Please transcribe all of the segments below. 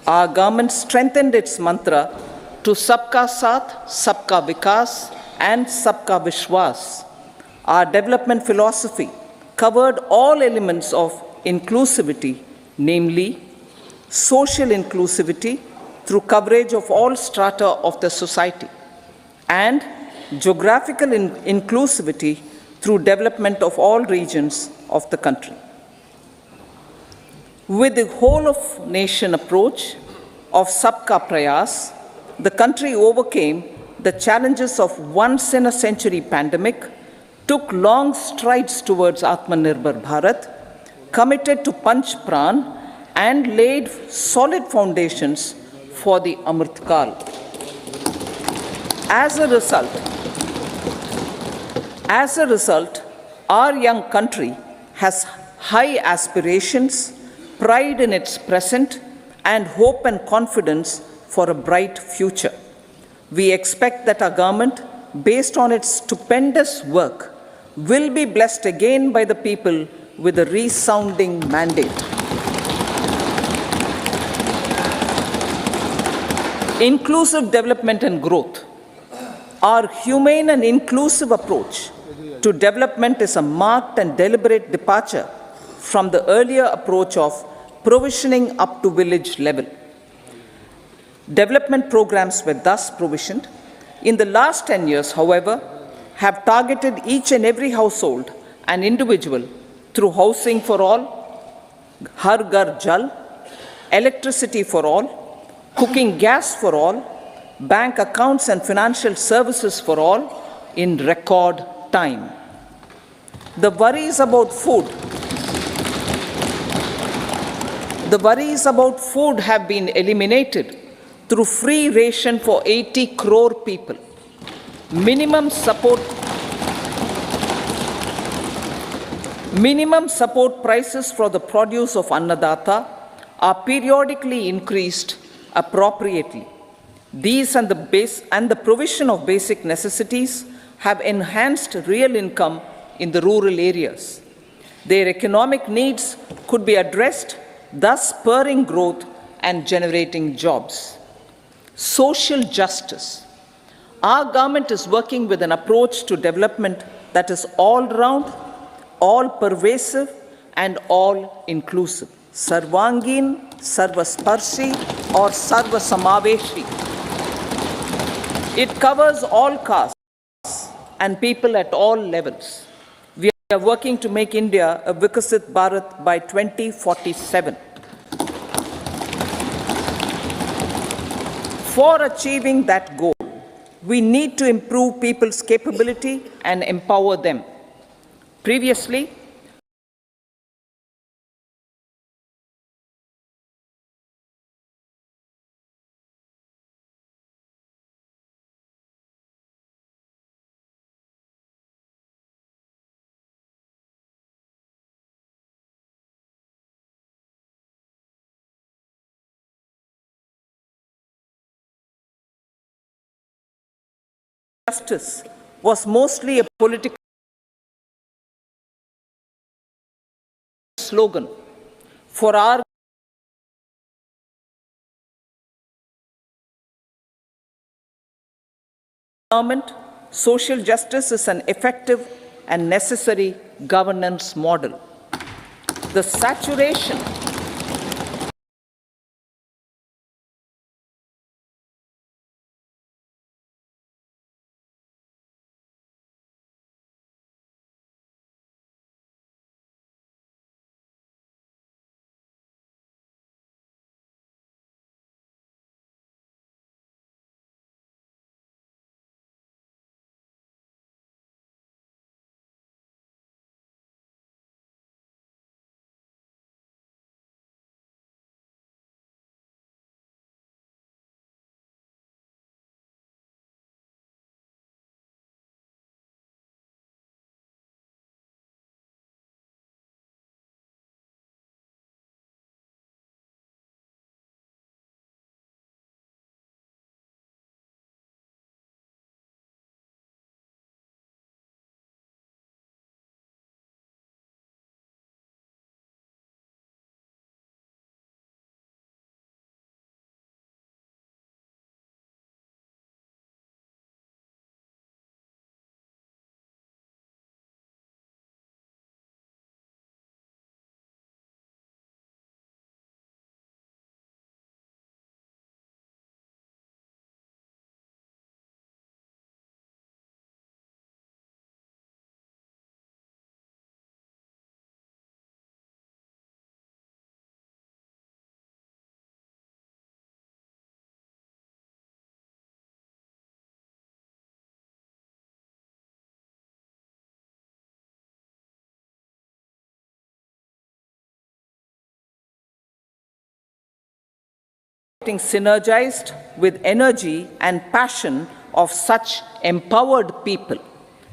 Our government strengthened its mantra to Sabka Saath, Sabka Vikas, and Sabka Vishwas. Our development philosophy covered all elements of inclusivity, namely social inclusivity through coverage of all strata of the society, and geographical inclusivity through development of all regions of the country. With the whole of nation approach of Sabka Prayas, the country overcame the challenges of once in a century pandemic, took long strides towards Atmanirbhar Bharat, committed to Panch Pran, and laid solid foundations for the Amrit Kal. As a result, our young country has high aspirations, pride in its present, and hope and confidence for a bright future. We expect that our government, based on its stupendous work, will be blessed again by the people with a resounding mandate. Inclusive development and growth. Our humane and inclusive approach to development is a marked and deliberate departure from the earlier approach of provisioning up to village level. Development programs were thus provisioned. In the last 10 years, however, have targeted each and every household and individual through housing for all, Har Ghar Jal, electricity for all, cooking gas for all, bank accounts and financial services for all in record time. The worries about food have been eliminated through free ration for 80 crore people. Minimum support prices for the produce of Annadata are periodically increased appropriately. These and the provision of basic necessities have enhanced real income in the rural areas. Their economic needs could be addressed, thus spurring growth and generating jobs. Social justice. Our government is working with an approach to development that is all-round, all-pervasive, and all-inclusive. Sarvangin, Sarvasparshi, or Sarvasamaveshi. It covers all castes and people at all levels. We are working to make India a Vikasit Bharat by 2047. For achieving that goal, we need to improve people's capability and empower them. Previously, justice was mostly a political slogan. For our government, social justice is an effective and necessary governance model. The saturation synergized with energy and passion of such empowered people.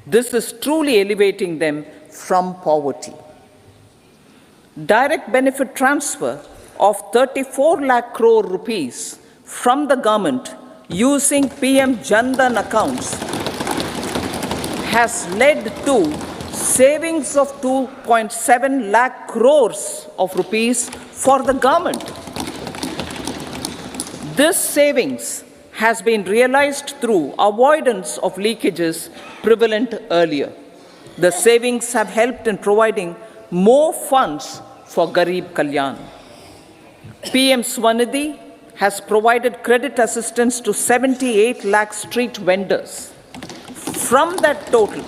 This is truly elevating them from poverty. Direct benefit transfer of 34 lakh crore rupees from the government using PM Jan Dhan accounts has led to savings of 2.7 lakh crores of rupees for the government. This savings has been realized through avoidance of leakages prevalent earlier. The savings have helped in providing more funds for Garib Kalyan. PM Swanidhi has provided credit assistance to 78 lakh street vendors. From that total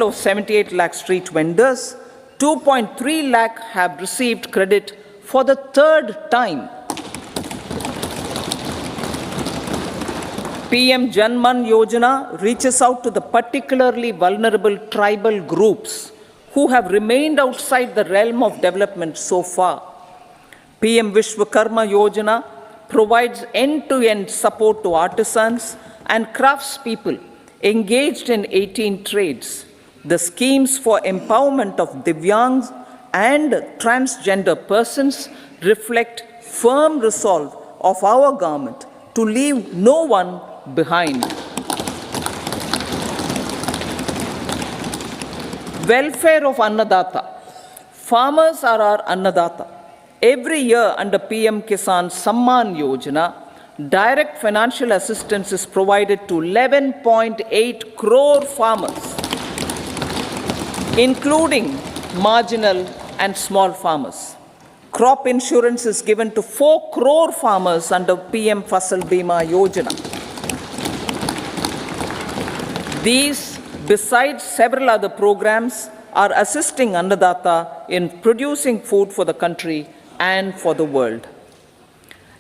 of 78 lakh street vendors, 2.3 lakh have received credit for the third time. PM Janman Yojana reaches out to the particularly vulnerable tribal groups who have remained outside the realm of development so far. PM Vishwakarma Yojana provides end-to-end support to artisans and craftspeople engaged in 18 trades. The schemes for empowerment of Divyangs and transgender persons reflect firm resolve of our government to leave no one behind. Welfare of Annadata. Farmers are our Annadata. Every year under PM Kisan Samman Yojana, direct financial assistance is provided to 11.8 crore farmers, including marginal and small farmers. Crop insurance is given to 4 crore farmers under PM Fasal Bima Yojana. These, besides several other programs, are assisting Annadata in producing food for the country and for the world.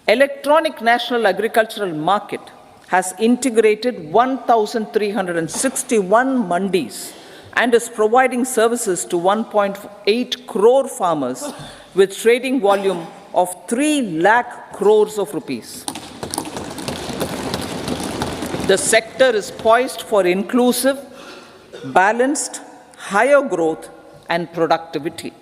Electronic National Agricultural Market has integrated 1,361 mandis and is providing services to 1.8 crore farmers with trading volume of 3 lakh crores of rupees. The sector is poised for inclusive, balanced, higher growth and productivity.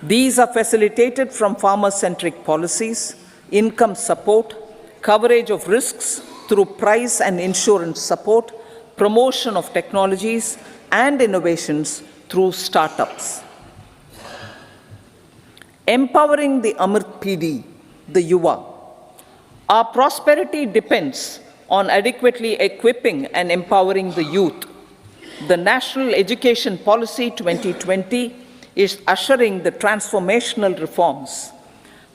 These are facilitated from farmer-centric policies, income support, coverage of risks through price and insurance support, promotion of technologies and innovations through startups. Empowering the Amrit PD, the Yuva. Our prosperity depends on adequately equipping and empowering the youth. The National Education Policy 2020 is ushering the transformational reforms.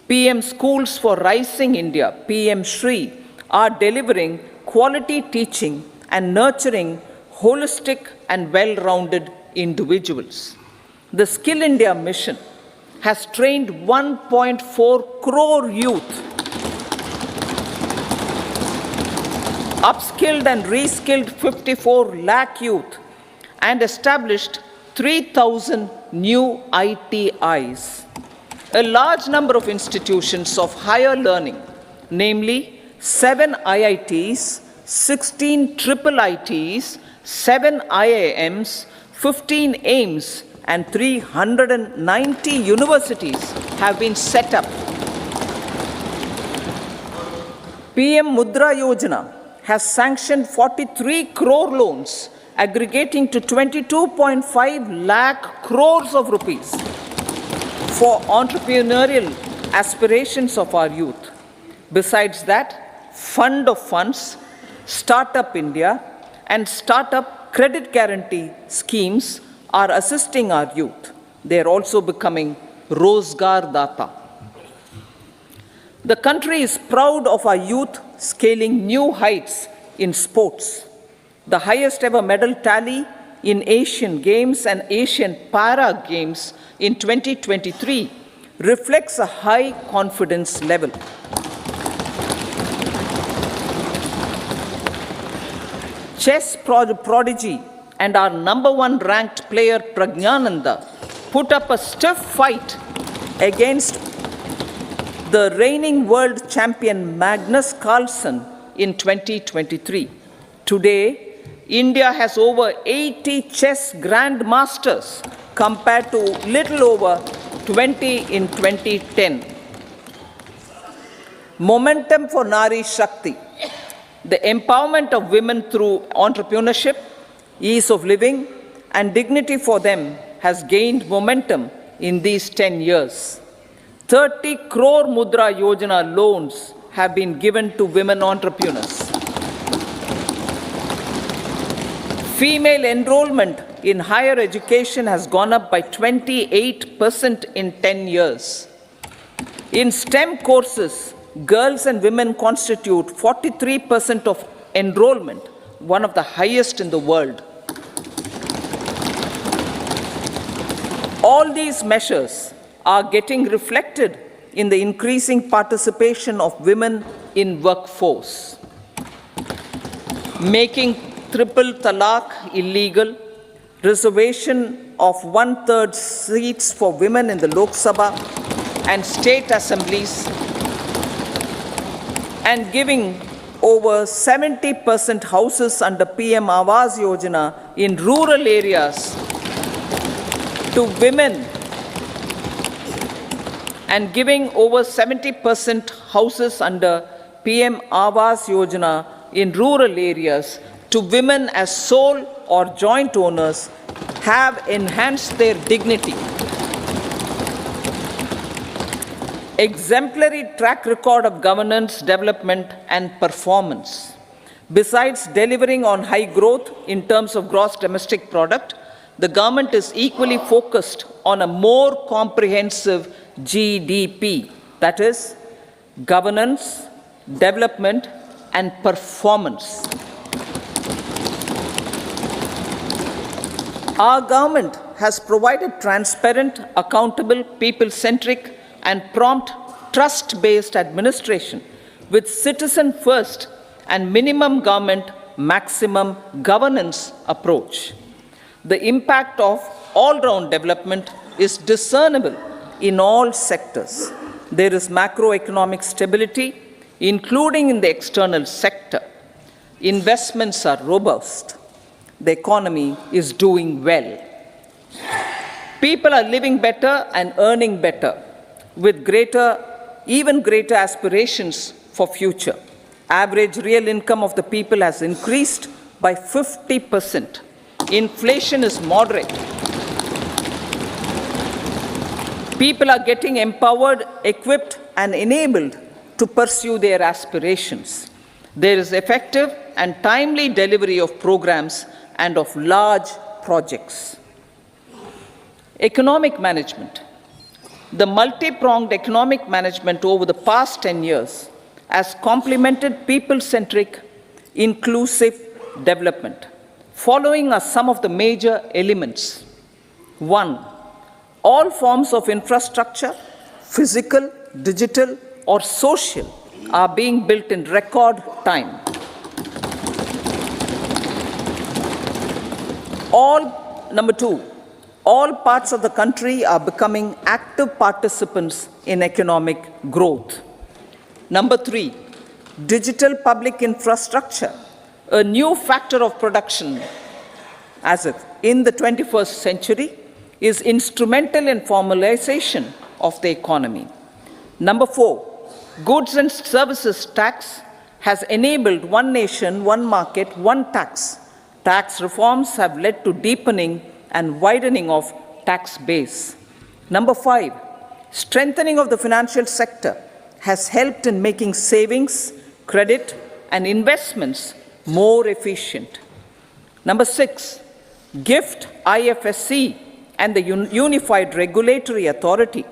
PM Schools for Rising India, PM Shri, are delivering quality teaching and nurturing holistic and well-rounded individuals. The Skill India mission has trained 1.4 crore youth, upskilled and reskilled 54 lakh youth, and established 3,000 new ITIs. A large number of institutions of higher learning, namely 7 IITs, 16 triple ITs, 7 IIMs, 15 AIMS, and 390 universities have been set up. PM Mudra Yojana has sanctioned 43 crore loans aggregating to 22.5 lakh crores of rupees for entrepreneurial aspirations of our youth. Besides that, Fund of Funds, Startup India, and Startup Credit Guarantee schemes are assisting our youth. They are also becoming Rozgar Data. The country is proud of our youth scaling new heights in sports. The highest ever medal tally in Asian Games and Asian Para Games in 2023 reflects a high confidence level. Chess prodigy and our #1 ranked player Pragnananda put up a stiff fight against the reigning world champion Magnus Carlsen in 2023. Today, India has over 80 chess grandmasters compared to little over 20 in 2010. Momentum for Nari Shakti. The empowerment of women through entrepreneurship, ease of living, and dignity for them has gained momentum in these 10 years. 30 crore Mudra Yojana loans have been given to women entrepreneurs. Female enrollment in higher education has gone up by 28% in 10 years. In STEM courses, girls and women constitute 43% of enrollment, one of the highest in the world. All these measures are getting reflected in the increasing participation of women in workforce. Making triple talaq illegal, reservation of 1/3 seats for women in the Lok Sabha and state assemblies, and giving over 70% houses under PM Awas Yojana in rural areas to women, and giving over 70% houses under PM Awas Yojana in rural areas to women as sole or joint owners have enhanced their dignity. Exemplary track record of governance, development, and performance. Besides delivering on high growth in terms of gross domestic product, the government is equally focused on a more comprehensive GDP, that is, governance, development, and performance. Our government has provided transparent, accountable, people-centric, and prompt, trust-based administration with citizen-first and minimum government, maximum governance approach. The impact of all-round development is discernible in all sectors. There is macroeconomic stability, including in the external sector. Investments are robust. The economy is doing well. People are living better and earning better, with even greater aspirations for future. Average real income of the people has increased by 50%. Inflation is moderate. People are getting empowered, equipped, and enabled to pursue their aspirations. There is effective and timely delivery of programs and of large projects. Economic management. The multi-pronged economic management over the past 10 years has complemented people-centric, inclusive development. Following are some of the major elements. 1. All forms of infrastructure, physical, digital, or social, are being built in record time. Number 2, all parts of the country are becoming active participants in economic growth. Number 3, digital public infrastructure, a new factor of production as if in the 21st century, is instrumental in formalization of the economy. Number 4, goods and services tax has enabled one nation, one market, one tax. Tax reforms have led to deepening and widening of tax base. Number 5, strengthening of the financial sector has helped in making savings, credit, and investments more efficient. Number 6, GIFT, IFSC, and the Unified Regulatory Authority,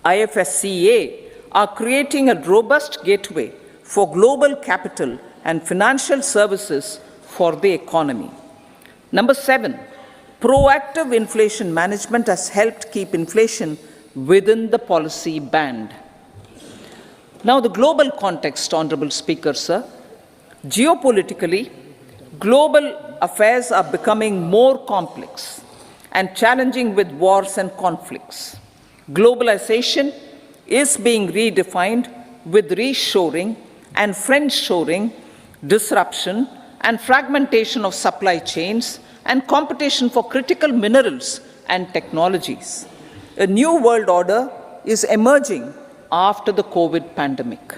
IFSCA, are creating a robust gateway for global capital and financial services for the economy. Number 7, proactive inflation management has helped keep inflation within the policy band. Now, the global context, Honorable Speaker, sir. Geopolitically, global affairs are becoming more complex and challenging with wars and conflicts. Globalization is being redefined with reshoring and friendshoring, disruption and fragmentation of supply chains, and competition for critical minerals and technologies. A new world order is emerging after the COVID pandemic.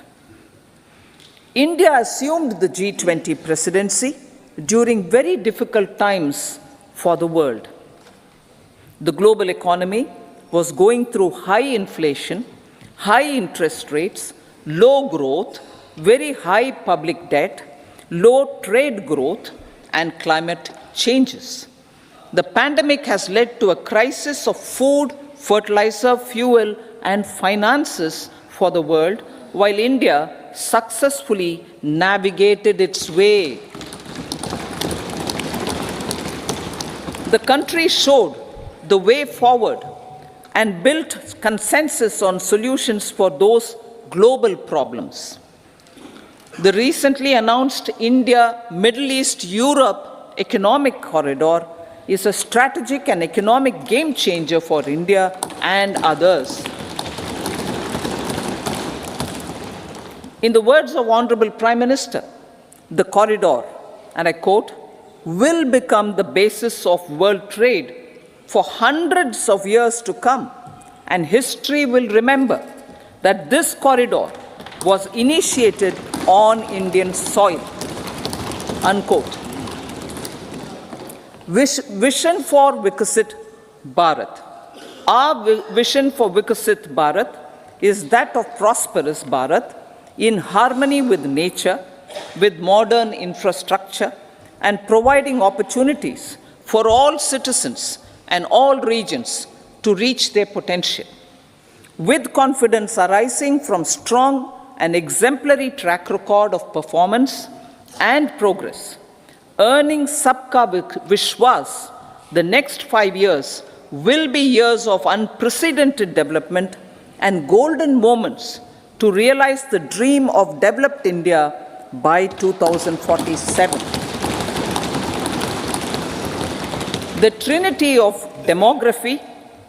India assumed the G20 presidency during very difficult times for the world. The global economy was going through high inflation, high interest rates, low growth, very high public debt, low trade growth, and climate changes. The pandemic has led to a crisis of food, fertilizer, fuel, and finances for the world, while India successfully navigated its way. The country showed the way forward and built consensus on solutions for those global problems. The recently announced India-Middle East-Europe economic corridor is a strategic and economic game changer for India and others. In the words of Honorable Prime Minister, the corridor, and I quote, will become the basis of world trade for hundreds of years to come, and history will remember that this corridor was initiated on Indian soil, unquote. Vision for Vikasit Bharat. Our vision for Vikasit Bharat is that of prosperous Bharat in harmony with nature, with modern infrastructure, and providing opportunities for all citizens and all regions to reach their potential. With confidence arising from strong and exemplary track record of performance and progress, earning Sabka Vishwas, the next 5 years will be years of unprecedented development and golden moments to realize the dream of developed India by 2047. The trinity of demography,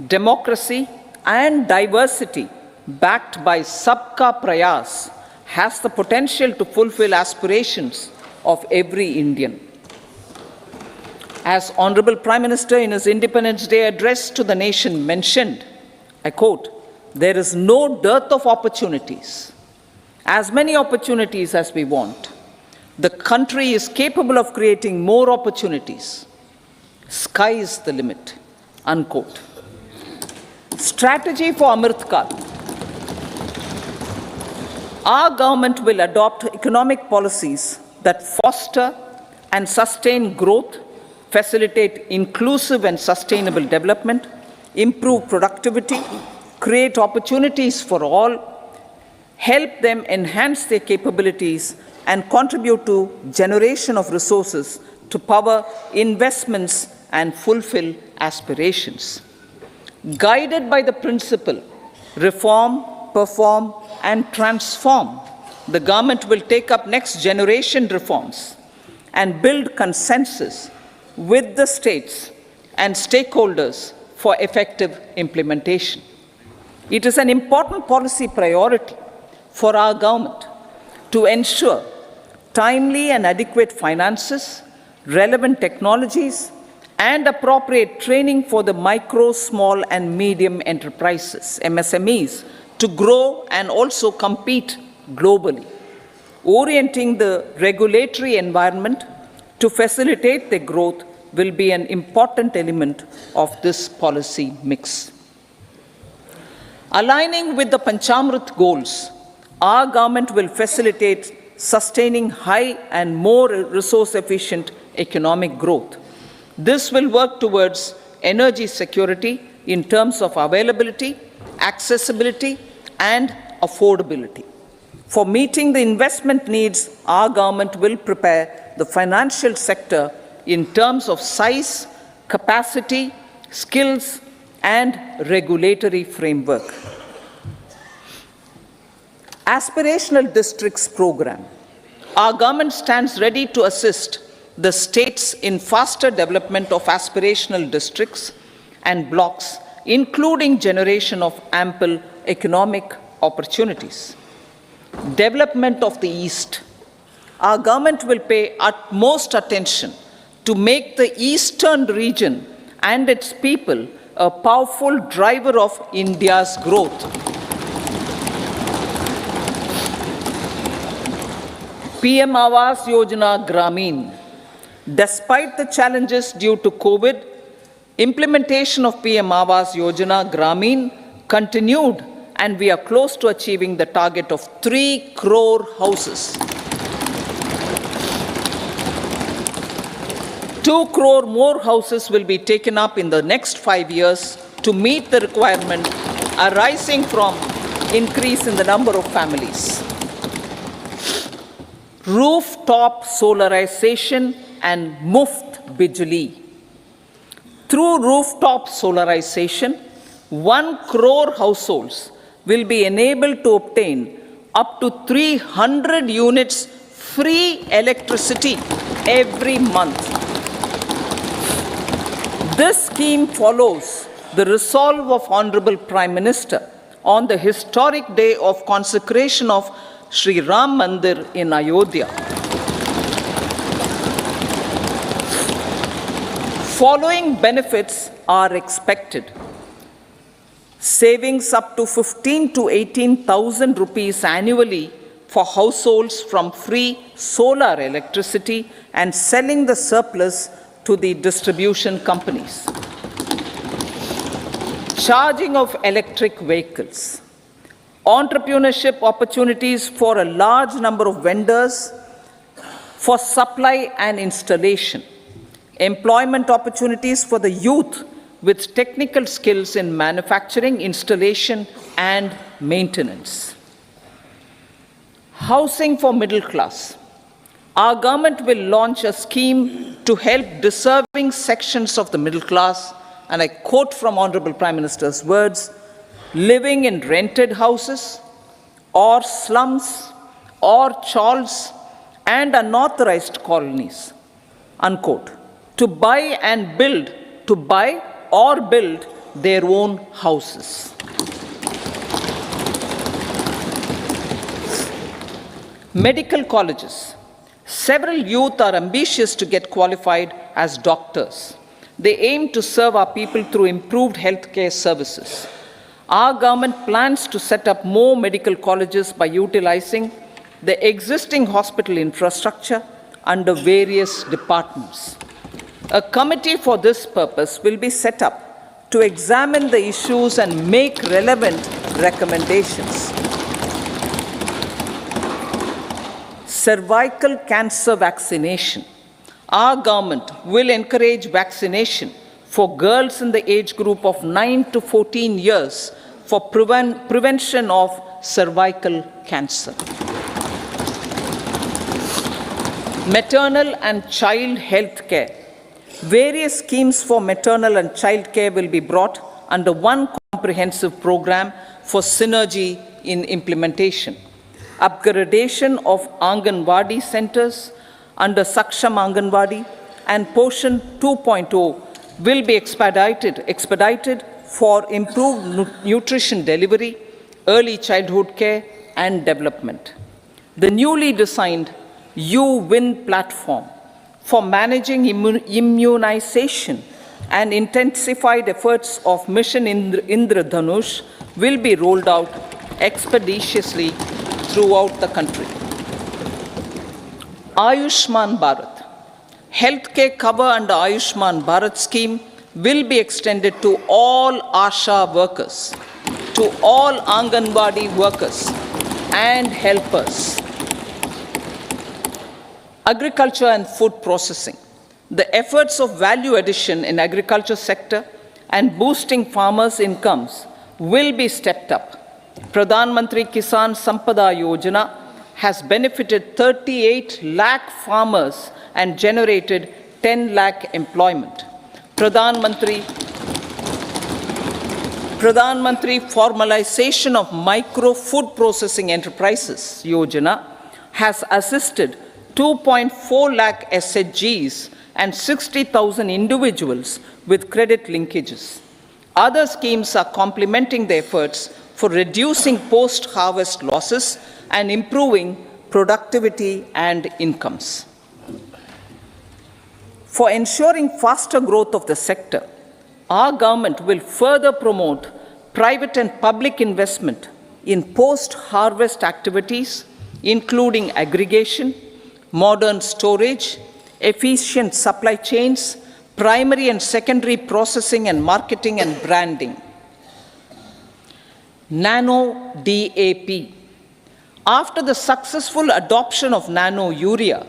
democracy, and diversity backed by Sabka Prayas has the potential to fulfill aspirations of every Indian. As Honorable Prime Minister in his Independence Day address to the nation mentioned, I quote, there is no dearth of opportunities, as many opportunities as we want. The country is capable of creating more opportunities. Sky is the limit, unquote. Strategy for Amrit Kal. Our government will adopt economic policies that foster and sustain growth, facilitate inclusive and sustainable development, improve productivity, create opportunities for all, help them enhance their capabilities, and contribute to generation of resources to power investments and fulfill aspirations. Guided by the principle, reform, perform, and transform, the government will take up next generation reforms and build consensus with the states and stakeholders for effective implementation. It is an important policy priority for our government to ensure timely and adequate finances, relevant technologies, and appropriate training for the micro, small, and medium enterprises, MSMEs, to grow and also compete globally. Orienting the regulatory environment to facilitate their growth will be an important element of this policy mix. Aligning with the Panchamrit goals, our government will facilitate sustaining high and more resource-efficient economic growth. This will work towards energy security in terms of availability, accessibility, and affordability. For meeting the investment needs, our government will prepare the financial sector in terms of size, capacity, skills, and regulatory framework. Aspirational Districts Program. Our government stands ready to assist the states in faster development of aspirational districts and blocks, including generation of ample economic opportunities. Development of the East. Our government will pay utmost attention to make the eastern region and its people a powerful driver of India's growth. PM Awas Yojana Gramin. Despite the challenges due to COVID, implementation of PM Awas Yojana Gramin continued, and we are close to achieving the target of 3 crore houses. 2 crore more houses will be taken up in the next 5 years to meet the requirement arising from increase in the number of families. Rooftop solarization and Muft Bijli. Through rooftop solarization, 1 crore households will be enabled to obtain up to 300 units free electricity every month. This scheme follows the resolve of Honorable Prime Minister on the historic day of consecration of Sri Ram Mandir in Ayodhya. Following benefits are expected. Savings up to 15 to 18,000 rupees annually for households from free solar electricity and selling the surplus to the distribution companies. Charging of electric vehicles. Entrepreneurship opportunities for a large number of vendors for supply and installation. Employment opportunities for the youth with technical skills in manufacturing, installation, and maintenance. Housing for middle class. Our government will launch a scheme to help deserving sections of the middle class, and I quote from Honorable Prime Minister's words, living in rented houses or slums or chawls and unauthorized colonies, unquote, to buy or build their own houses. Medical colleges. Several youth are ambitious to get qualified as doctors. They aim to serve our people through improved healthcare services. Our government plans to set up more medical colleges by utilizing the existing hospital infrastructure under various departments. A committee for this purpose will be set up to examine the issues and make relevant recommendations. Cervical cancer vaccination. Our government will encourage vaccination for girls in the age group of 9 to 14 years for prevention of cervical cancer. Maternal and child health care. Various schemes for maternal and child care will be brought under one comprehensive program for synergy in implementation. Upgradation of Anganwadi centers under Saksham Anganwadi and Poshan 2.0 will be expedited for improved nutrition delivery, early childhood care, and development. The newly designed U-Win platform for managing immunization and intensified efforts of Mission Indradhanush will be rolled out expeditiously throughout the country. Ayushman Bharat. Healthcare cover under Ayushman Bharat scheme will be extended to all ASHA workers, to all Anganwadi workers and helpers. Agriculture and food processing. The efforts of value addition in agriculture sector and boosting farmers' incomes will be stepped up. Pradhan Mantri Kisan Sampada Yojana has benefited 38 lakh farmers and generated 10 lakh employment. Pradhan Mantri Formalization of Micro Food Processing Enterprises Yojana has assisted 2.4 lakh SHGs and 60,000 individuals with credit linkages. Other schemes are complementing the efforts for reducing post-harvest losses and improving productivity and incomes. For ensuring faster growth of the sector, our government will further promote private and public investment in post-harvest activities, including aggregation, modern storage, efficient supply chains, primary and secondary processing and marketing and branding. Nano DAP. After the successful adoption of nano urea,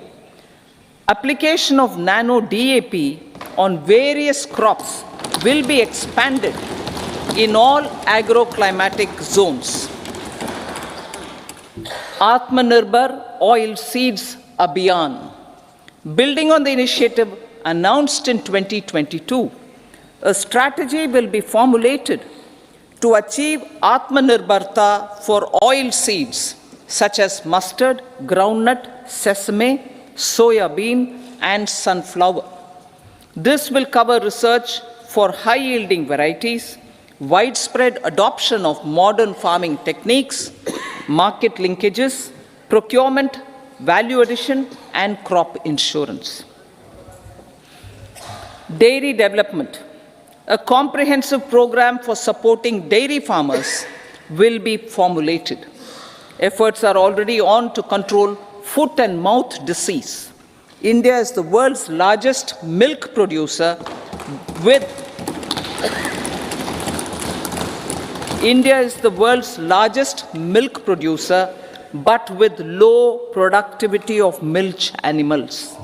application of nano DAP on various crops will be expanded in all agroclimatic zones. Atmanirbhar Oil Seeds Abhiyan. Building on the initiative announced in 2022, a strategy will be formulated to achieve Atmanirbharta for oil seeds such as mustard, groundnut, sesame, soya bean, and sunflower. This will cover research for high-yielding varieties, widespread adoption of modern farming techniques, market linkages, procurement, value addition, and crop insurance. Dairy development. A comprehensive program for supporting dairy farmers will be formulated. Efforts are already on to control foot and mouth disease. India is the world's largest milk producer with but with low productivity of milch animals.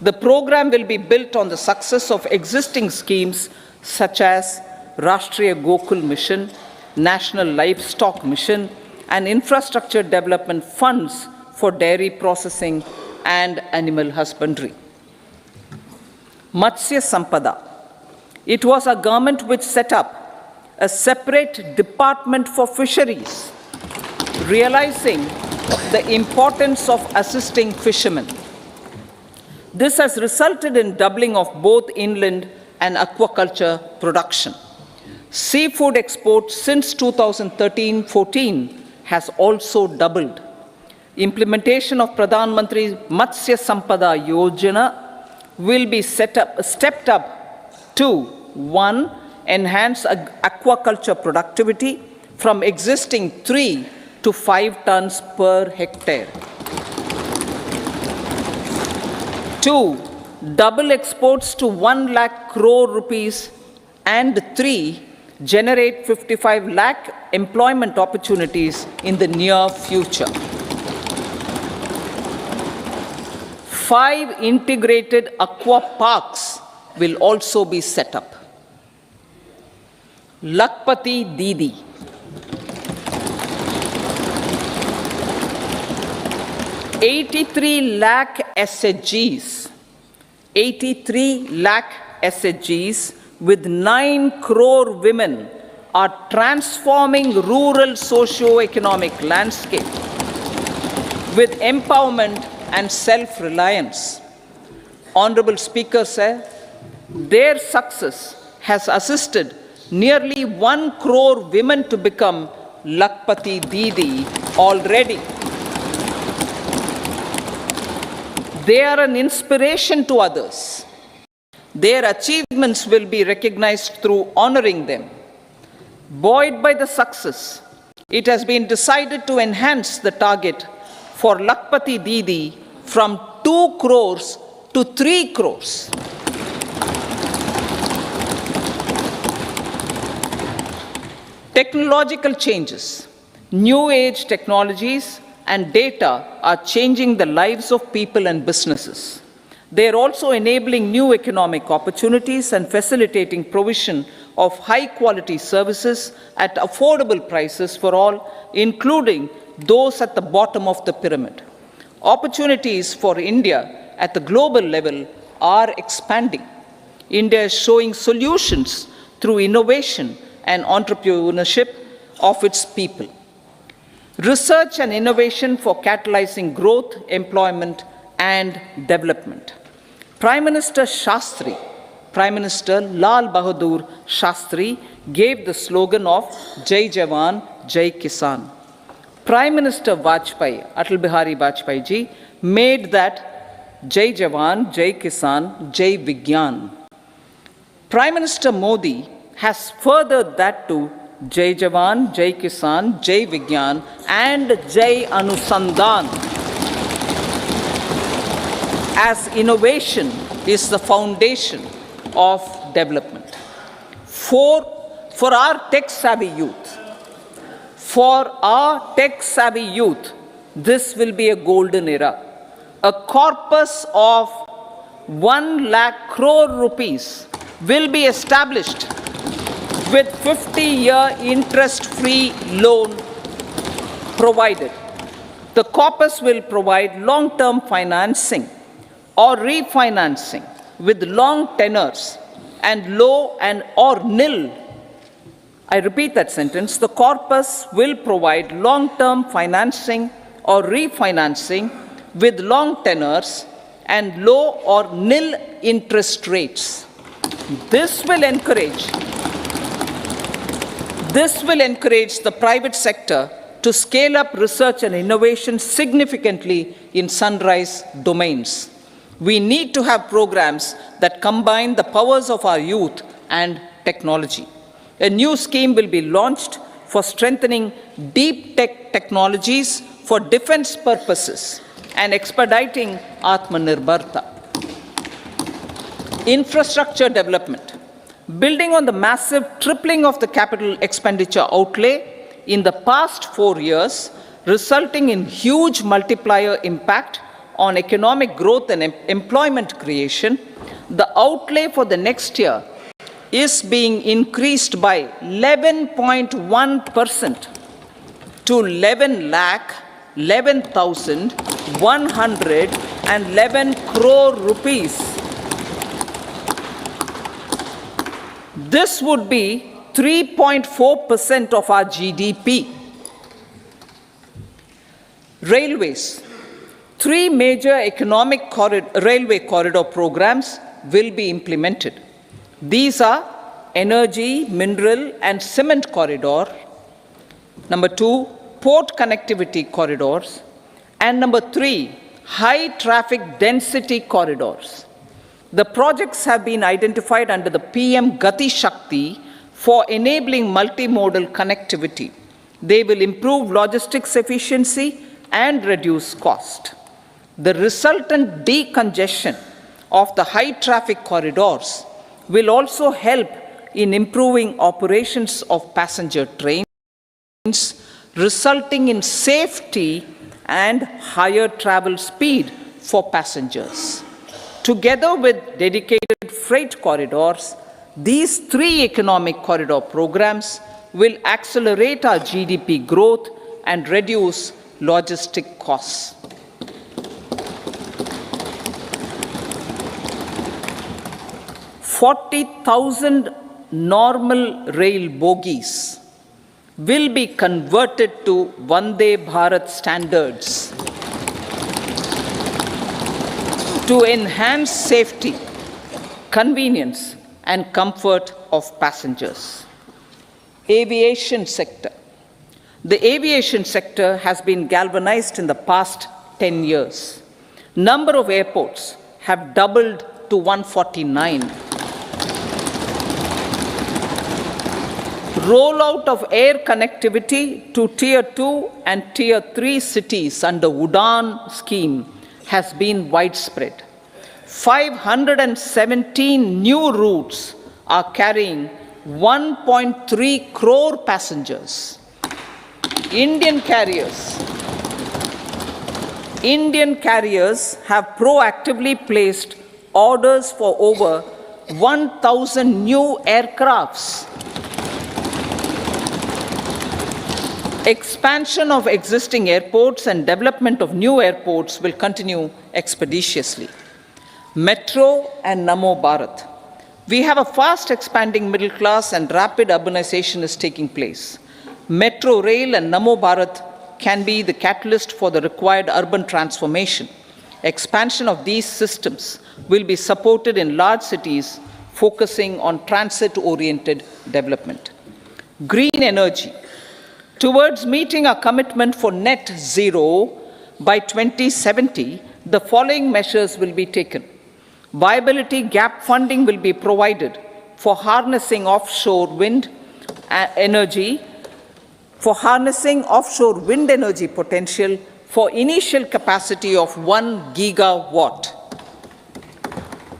The program will be built on the success of existing schemes such as Rashtriya Gokul Mission, National Livestock Mission, and infrastructure development funds for dairy processing and animal husbandry. Matsya Sampada. It was our government which set up a separate department for fisheries, realizing the importance of assisting fishermen. This has resulted in doubling of both inland and aquaculture production. Seafood exports since 2013-14 has also doubled. Implementation of Pradhan Mantri Matsya Sampada Yojana will be stepped up to 1. Enhance aquaculture productivity from existing 3 to 5 tons per hectare. 2. Double exports to 1 lakh crore rupees, and 3. Generate 55 lakh employment opportunities in the near future. 5 integrated aqua parks will also be set up. Lakpati Didi. 83 lakh SHGs. 83 lakh SHGs with 9 crore women are transforming rural socio-economic landscape with empowerment and self-reliance. Honorable Speaker said, their success has assisted nearly 1 crore women to become Lakpati Didi already. They are an inspiration to others. Their achievements will be recognized through honoring them. Buoyed by the success, it has been decided to enhance the target for Lakpati Didi from 2 crores to 3 crores. Technological changes, new age technologies and data are changing the lives of people and businesses. They are also enabling new economic opportunities and facilitating provision of high-quality services at affordable prices for all, including those at the bottom of the pyramid. Opportunities for India at the global level are expanding. India is showing solutions through innovation and entrepreneurship of its people. Research and innovation for catalyzing growth, employment, and development. Prime Minister Shastri Prime Minister Lal Bahadur Shastri gave the slogan of Jai Jawan, Jai Kisan. Prime Minister Vajpayee, Atal Bihari Vajpayee ji, made that Jai Jawan, Jai Kisan, Jai Vigyan. Prime Minister Modi has furthered that to Jai Jawan, Jai Kisan, Jai Vigyan and Jai Anusandhan, as innovation is the foundation of development. For our tech-savvy youth, this will be a golden era. A corpus of 1 lakh crore rupees will be established with 50-year interest-free loan provided. The corpus will provide long-term financing or refinancing with long tenors and low and or nil. I repeat that sentence. The corpus will provide long-term financing or refinancing with long tenors and low or nil interest rates. This will encourage the private sector to scale up research and innovation significantly in sunrise domains. We need to have programs that combine the powers of our youth and technology. A new scheme will be launched for strengthening deep tech technologies for defense purposes and expediting Atmanirbharta. Infrastructure development. Building on the massive tripling of the capital expenditure outlay in the past 4 years, resulting in huge multiplier impact on economic growth and employment creation, the outlay for the next year is being increased by 11.1% to 11,111 crore rupees. This would be 3.4% of our GDP. Railways. 3 major railway corridor programs will be implemented. These are energy, mineral and cement corridor. Number 2, port connectivity corridors. And number 3, high traffic density corridors. The projects have been identified under the PM Gati Shakti for enabling multimodal connectivity. They will improve logistics efficiency and reduce cost. The resultant decongestion of the high traffic corridors will also help in improving operations of passenger trains, resulting in safety and higher travel speed for passengers. Together with dedicated freight corridors, these 3 economic corridor programs will accelerate our GDP growth and reduce logistic costs. 40,000 normal rail bogies will be converted to Vande Bharat standards to enhance safety, convenience, and comfort of passengers. Aviation sector. The aviation sector has been galvanized in the past 10 years. Number of airports have doubled to 149. Rollout of air connectivity to Tier 2 and Tier 3 cities under UDAN scheme has been widespread. 517 new routes are carrying 1.3 crore passengers. Indian carriers have proactively placed orders for over 1,000 new aircrafts. Expansion of existing airports and development of new airports will continue expeditiously. Metro and Namo Bharat. We have a fast expanding middle class and rapid urbanization is taking place. Metro rail and Namo Bharat can be the catalyst for the required urban transformation. Expansion of these systems will be supported in large cities focusing on transit-oriented development. Green energy. Towards meeting our commitment for net zero by 2070, the following measures will be taken. Viability gap funding will be provided for harnessing offshore wind energy, potential for initial capacity of 1 gigawatt.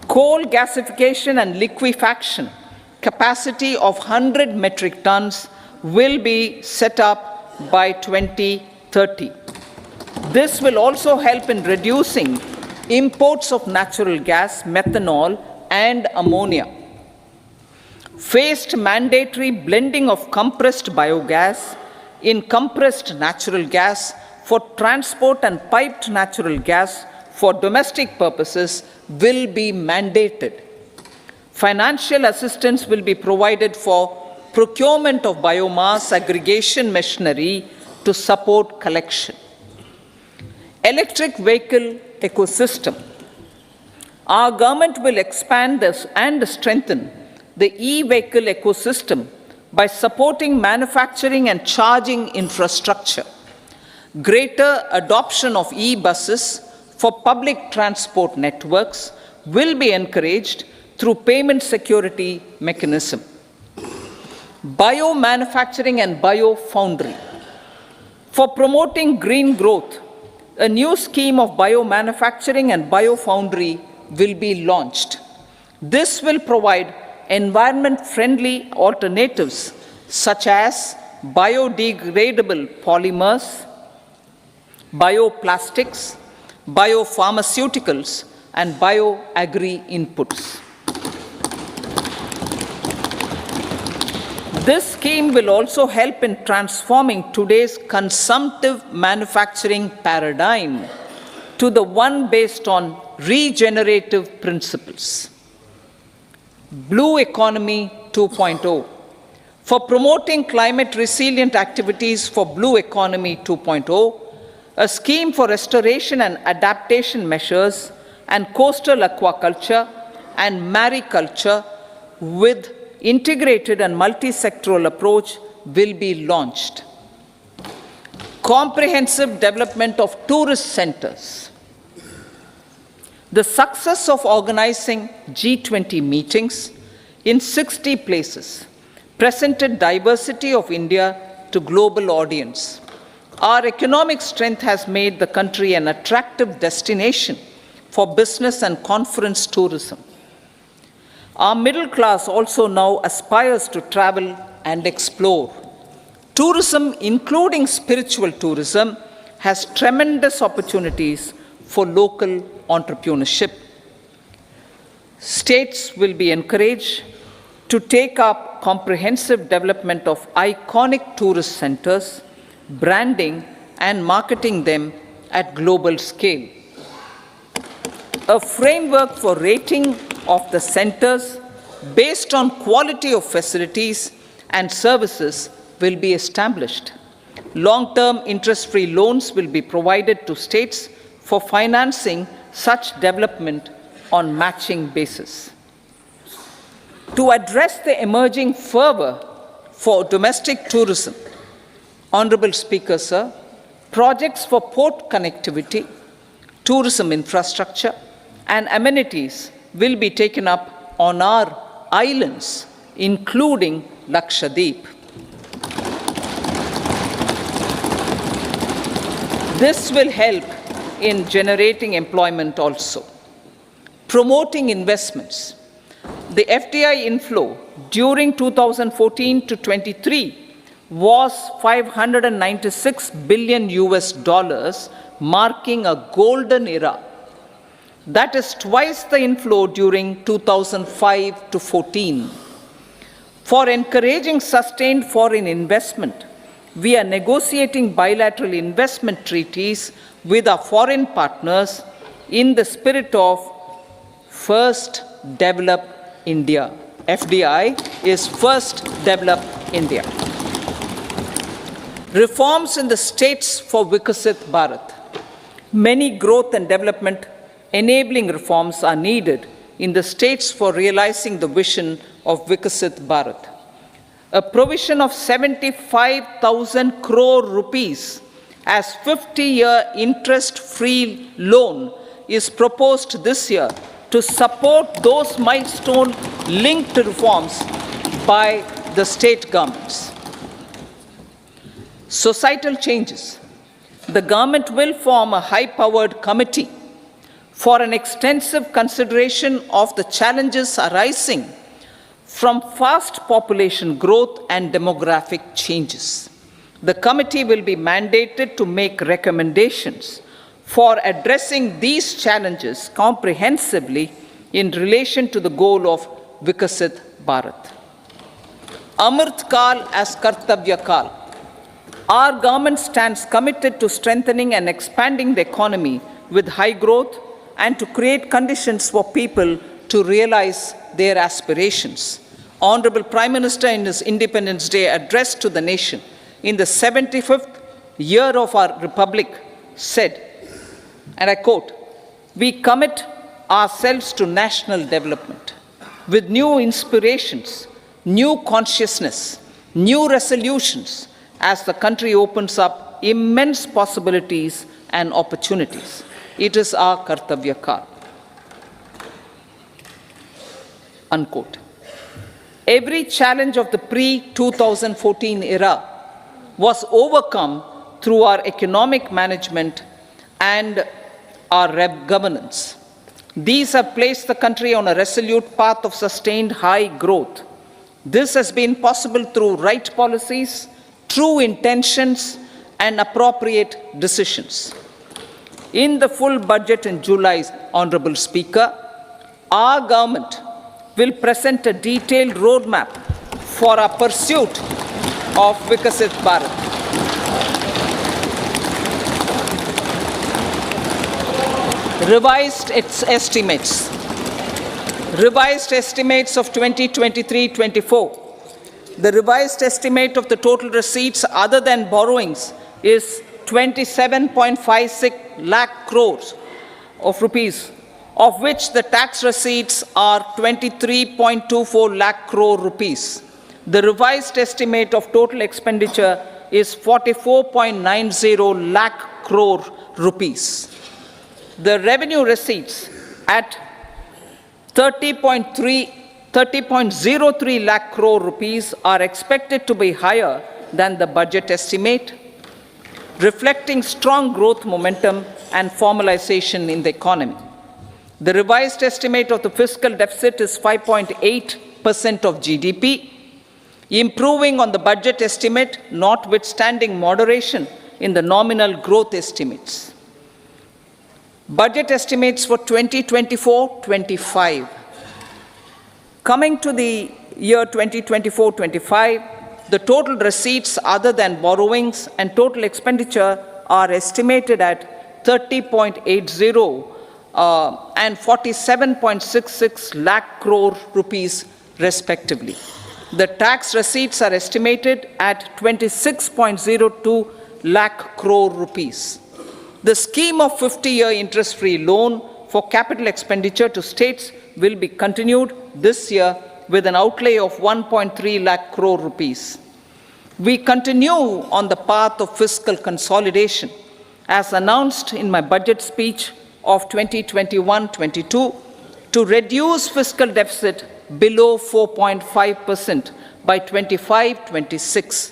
Coal gasification and liquefaction capacity of 100 metric tons will be set up by 2030. This will also help in reducing imports of natural gas, methanol, and ammonia. Phased mandatory blending of compressed biogas in compressed natural gas for transport and piped natural gas for domestic purposes will be mandated. Financial assistance will be provided for procurement of biomass aggregation machinery to support collection. Electric vehicle ecosystem. Our government will expand this and strengthen the e-vehicle ecosystem by supporting manufacturing and charging infrastructure. Greater adoption of e-buses for public transport networks will be encouraged through payment security mechanism. Biomanufacturing and biofoundry. For promoting green growth, a new scheme of biomanufacturing and biofoundry will be launched. This will provide environment-friendly alternatives such as biodegradable polymers, bioplastics, biopharmaceuticals, and bioagri-inputs. This scheme will also help in transforming today's consumptive manufacturing paradigm to the one based on regenerative principles. Blue Economy 2.0. For promoting climate-resilient activities for Blue Economy 2.0, a scheme for restoration and adaptation measures and coastal aquaculture and mariculture with integrated and multi-sectoral approach will be launched. Comprehensive development of tourist centers. The success of organizing G20 meetings in 60 places presented diversity of India to global audience. Our economic strength has made the country an attractive destination for business and conference tourism. Our middle class also now aspires to travel and explore. Tourism, including spiritual tourism, has tremendous opportunities for local entrepreneurship. States will be encouraged to take up comprehensive development of iconic tourist centers, branding and marketing them at global scale. A framework for rating of the centers based on quality of facilities and services will be established. Long-term interest-free loans will be provided to states for financing such development on matching basis. To address the emerging fervor for domestic tourism, Honorable Speaker, sir, projects for port connectivity, tourism infrastructure, and amenities will be taken up on our islands, including Lakshadweep. This will help in generating employment also. Promoting investments. The FDI inflow during 2014 to 23 was $596 billion, marking a golden era. That is twice the inflow during 2005 to 14. For encouraging sustained foreign investment, we are negotiating bilateral investment treaties with our foreign partners in the spirit of First Develop India. FDI is First Develop India. Reforms in the states for Vikasit Bharat. Many growth and development enabling reforms are needed in the states for realizing the vision of Vikasit Bharat. A provision of 75,000 crore rupees as 50-year interest-free loan is proposed this year to support those milestone-linked reforms by the state governments. Societal changes. The government will form a high-powered committee for an extensive consideration of the challenges arising from fast population growth and demographic changes. The committee will be mandated to make recommendations for addressing these challenges comprehensively in relation to the goal of Vikasit Bharat. Amrit Kal as Kartavya Kal. Our government stands committed to strengthening and expanding the economy with high growth and to create conditions for people to realize their aspirations. Honorable Prime Minister, in his Independence Day address to the nation in the 75th year of our Republic, said, and I quote, "We commit ourselves to national development with new inspirations, new consciousness, new resolutions as the country opens up immense possibilities and opportunities. It is our Kartavya Kal." Unquote. Every challenge of the pre-2014 era was overcome through our economic management and our governance. These have placed the country on a resolute path of sustained high growth. This has been possible through right policies, true intentions, and appropriate decisions. In the full budget in July, Honorable Speaker, our government will present a detailed roadmap for our pursuit of Vikasit Bharat. Revised estimates of 2023-24. The revised estimate of the total receipts other than borrowings is 27.56 lakh crores of rupees, of which the tax receipts are 23.24 lakh crore rupees. The revised estimate of total expenditure is 44.90 lakh crore rupees. The revenue receipts at 30.03 lakh crore rupees are expected to be higher than the budget estimate, reflecting strong growth momentum and formalization in the economy. The revised estimate of the fiscal deficit is 5.8% of GDP, improving on the budget estimate, notwithstanding moderation in the nominal growth estimates. Budget estimates for 2024-25. Coming to the year 2024-25, the total receipts other than borrowings and total expenditure are estimated at 30.80 and 47.66 lakh crore rupees respectively. The tax receipts are estimated at 26.02 lakh crore rupees. The scheme of 50-year interest-free loan for capital expenditure to states will be continued this year with an outlay of 1.3 lakh crore rupees. We continue on the path of fiscal consolidation, as announced in my budget speech of 2021-22, to reduce fiscal deficit below 4.5% by 25-26.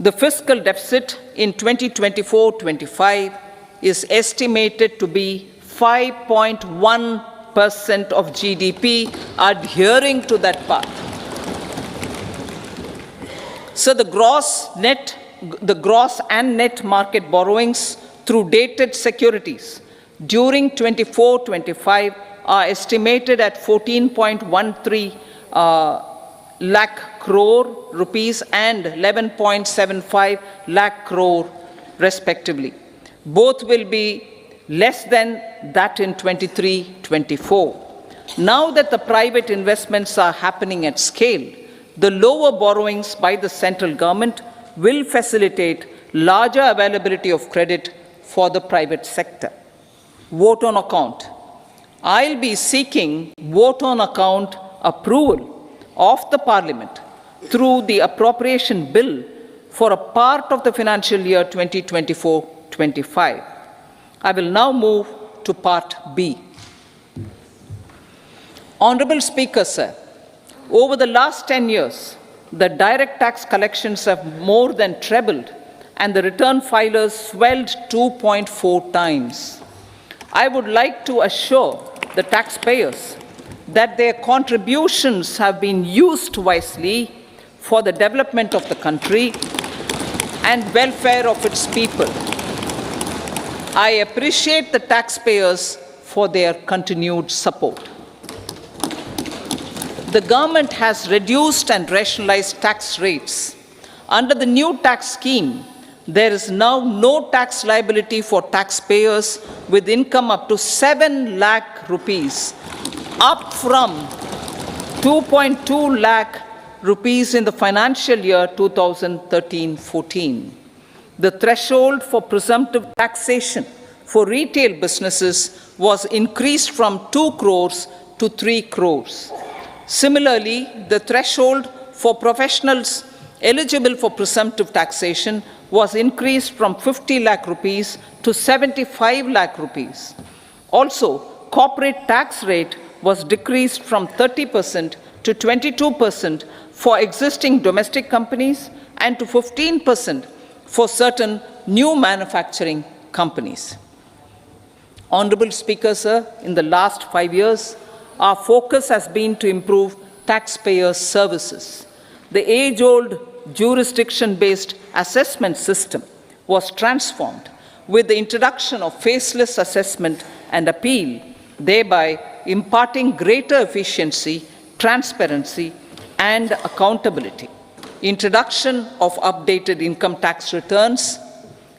The fiscal deficit in 2024-25 is estimated to be 5.1% of GDP, adhering to that path. So the gross and net market borrowings through dated securities during 24-25 are estimated at 14.13 lakh crore rupees and 11.75 lakh crore respectively. Both will be less than that in 23-24. Now that the private investments are happening at scale, the lower borrowings by the central government will facilitate larger availability of credit for the private sector. Vote on account. I'll be seeking vote on account approval of the Parliament through the appropriation bill for a part of the financial year 2024-25. I will now move to part B. Honorable Speaker, sir, over the last 10 years, the direct tax collections have more than trebled and the return filers swelled 2.4 times. I would like to assure the taxpayers that their contributions have been used wisely for the development of the country and welfare of its people. I appreciate the taxpayers for their continued support. The government has reduced and rationalized tax rates. Under the new tax scheme, there is now no tax liability for taxpayers with income up to 7 lakh rupees, up from 2.2 lakh rupees in the financial year 2013-14. The threshold for presumptive taxation for retail businesses was increased from 2 crores to 3 crores. Similarly, the threshold for professionals eligible for presumptive taxation was increased from 50 lakh rupees to 75 lakh rupees. Also, corporate tax rate was decreased from 30% to 22% for existing domestic companies and to 15% for certain new manufacturing companies. Honorable Speaker, sir, in the last 5 years, our focus has been to improve taxpayer services. The age-old jurisdiction-based assessment system was transformed with the introduction of faceless assessment and appeal, thereby imparting greater efficiency, transparency, and accountability. Introduction of updated income tax returns,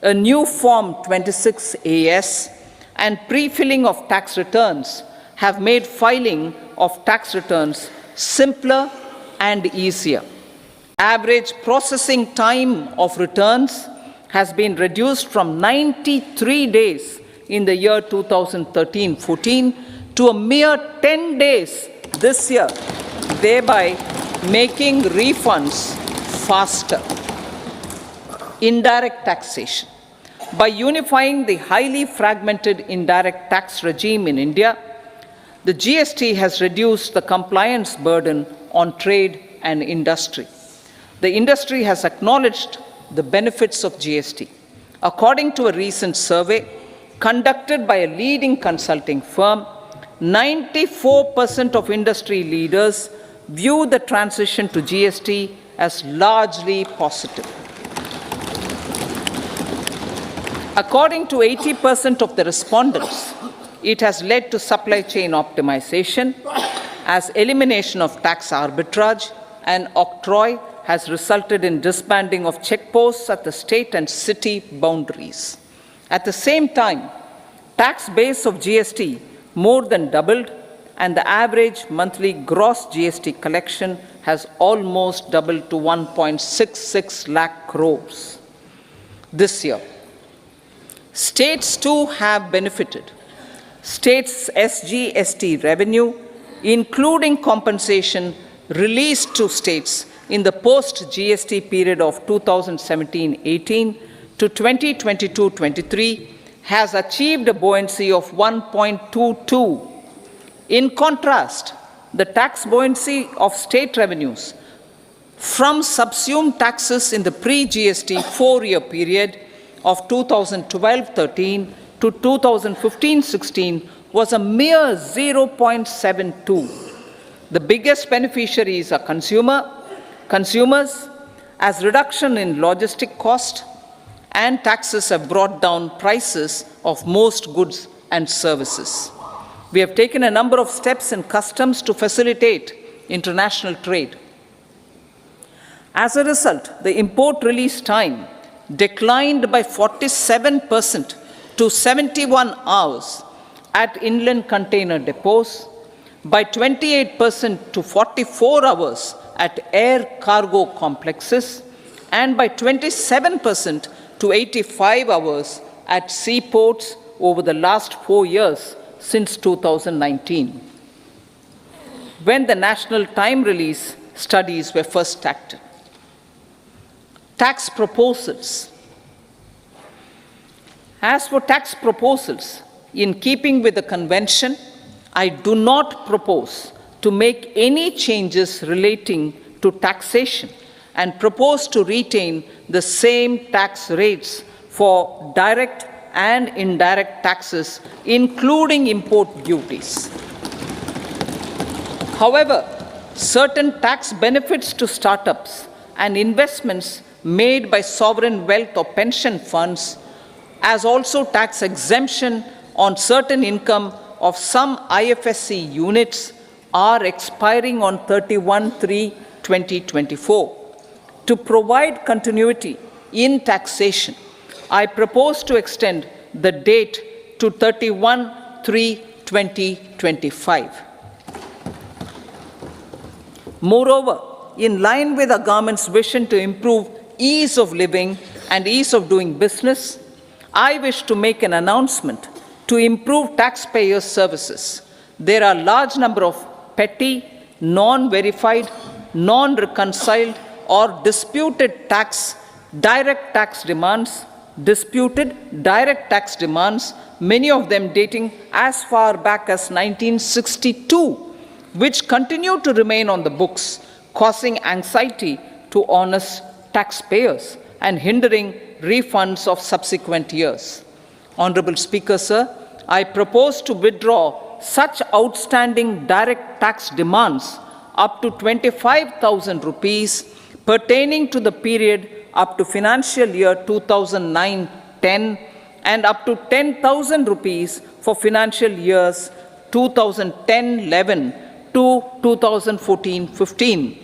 a new Form 26AS, and pre-filling of tax returns have made filing of tax returns simpler and easier. Average processing time of returns has been reduced from 93 days in the year 2013-14 to a mere 10 days this year, thereby making refunds faster. Indirect taxation. By unifying the highly fragmented indirect tax regime in India, the GST has reduced the compliance burden on trade and industry. The industry has acknowledged the benefits of GST. According to a recent survey conducted by a leading consulting firm, 94% of industry leaders view the transition to GST as largely positive. According to 80% of the respondents, it has led to supply chain optimization, as elimination of tax arbitrage and octroi has resulted in disbanding of checkposts at the state and city boundaries. At the same time, tax base of GST more than doubled, and the average monthly gross GST collection has almost doubled to 1.66 lakh crores this year. States too have benefited. States' SGST revenue, including compensation released to states in the post-GST period of 2017-18 to 2022-23, has achieved a buoyancy of 1.22. In contrast, the tax buoyancy of state revenues from subsumed taxes in the pre-GST 4-year period of 2012-13 to 2015-16 was a mere 0.72. The biggest beneficiaries are consumers, as reduction in logistic cost and taxes have brought down prices of most goods and services. We have taken a number of steps in customs to facilitate international trade. As a result, the import release time declined by 47% to 71 hours at inland container depots, by 28% to 44 hours at air cargo complexes, and by 27% to 85 hours at seaports over the last 4 years, since 2019, when the national time release studies were first started. Tax proposals. As for tax proposals, in keeping with the convention, I do not propose to make any changes relating to taxation and propose to retain the same tax rates for direct and indirect taxes, including import duties. However, certain tax benefits to startups and investments made by sovereign wealth or pension funds, as also tax exemption on certain income of some IFSC units, are expiring on 31/3/2024. To provide continuity in taxation, I propose to extend the date to 31/3/2025. Moreover, in line with our government's vision to improve ease of living and ease of doing business, I wish to make an announcement to improve taxpayers' services. There are a large number of petty, non-verified, non-reconciled, or disputed direct tax demands, many of them dating as far back as 1962, which continue to remain on the books, causing anxiety to honest taxpayers and hindering refunds of subsequent years. Honorable Speaker, sir, I propose to withdraw such outstanding direct tax demands up to 25,000 rupees pertaining to the period up to financial year 2009-10 and up to 10,000 rupees for financial years 2010-11 to 2014-15.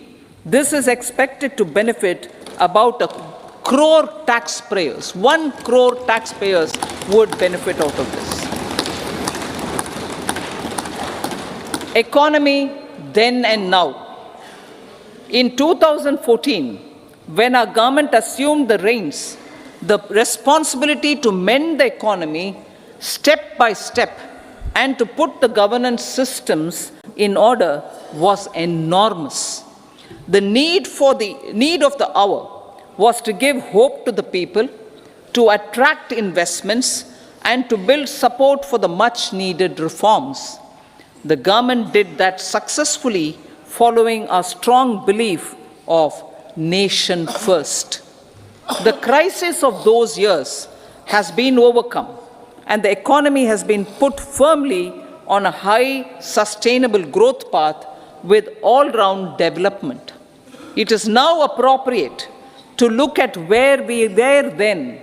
This is expected to benefit about 1 crore taxpayers. 1 crore taxpayers would benefit out of this. Economy then and now. In 2014, when our government assumed the reins, the responsibility to mend the economy step by step and to put the governance systems in order was enormous. The need of the hour was to give hope to the people, to attract investments, and to build support for the much-needed reforms. The government did that successfully, following a strong belief of nation first. The crisis of those years has been overcome, and the economy has been put firmly on a high, sustainable growth path with all-round development. It is now appropriate to look at where we were then.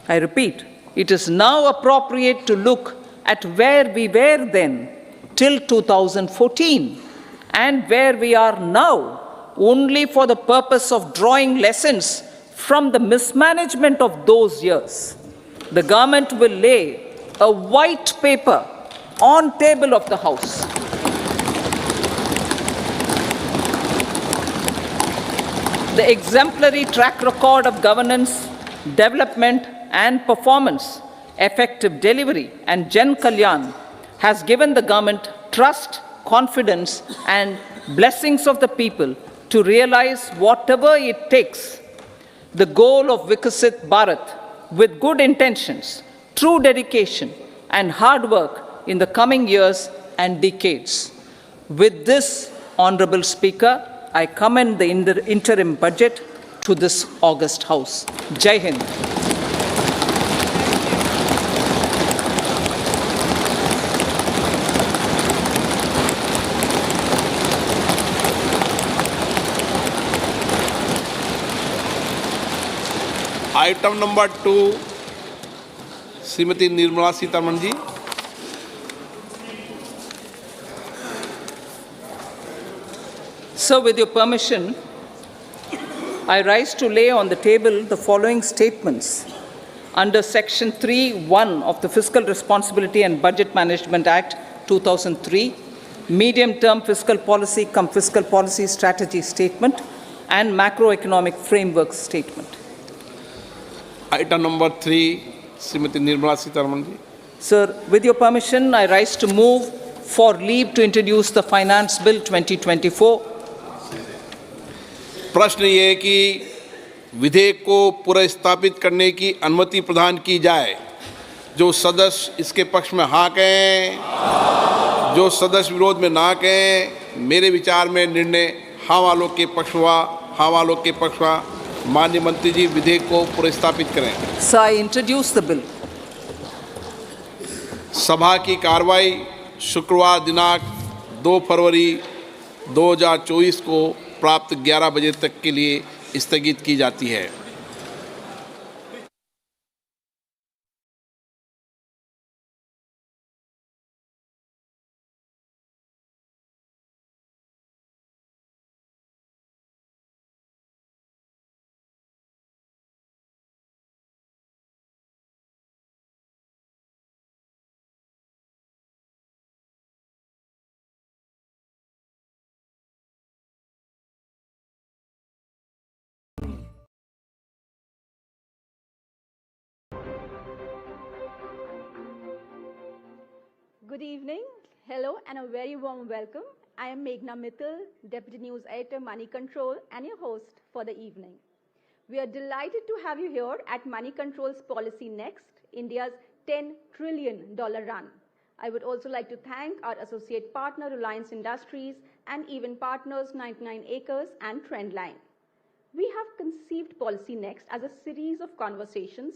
I repeat, it is now appropriate to look at where we were then till 2014 and where we are now, only for the purpose of drawing lessons from the mismanagement of those years. The government will lay a white paper on table of the House. The exemplary track record of governance, development, and performance, effective delivery, and Jan Kalyan has given the government trust, confidence, and blessings of the people to realize whatever it takes, the goal of Vikasit Bharat, with good intentions, true dedication, and hard work in the coming years and decades. With this, Honorable Speaker, I commend the interim budget to this august House. Jai Hind. Item number 2, Srimati Nirmala Sitharaman ji. So, with your permission, I rise to lay on the table the following statements under Section 3(1) of the Fiscal Responsibility and Budget Management Act 2003, Medium-Term Fiscal Policy cum Fiscal Policy Strategy Statement, and Macroeconomic Framework Statement. Item number 3, Srimati Nirmala Sitharaman ji. Sir, with your permission, I rise to move for leave to introduce the Finance Bill 2024. प्रश्न ये है कि विधेयक को पुनर्स्थापित करने की अनुमति प्रदान की जाए। जो सदस्य इसके पक्ष में हाँ कहें, जो सदस्य विरोध में ना कहें। मेरे विचार में निर्णय हाँ वालों के पक्ष हुआ, हाँ वालों के पक्ष हुआ। माननीय मंत्री जी विधेयक को पुनर्स्थापित करें। Sir, I introduce the bill. सभा की कार्रवाई शुक्रवार दिनांक 2 फरवरी 2024 को प्राप्त 11 बजे तक के लिए स्थगित की जाती है। Good evening, hello and a very warm welcome. I am Meghna Mittal, Deputy News Editor, Money Control and your host for the evening. We are delighted to have you here at Money Control's Policy Next, India's $10 trillion run. I would also like to thank our associate partner Reliance Industries and even partners 99 Acres and Trendline. We have conceived Policy Next as a series of conversations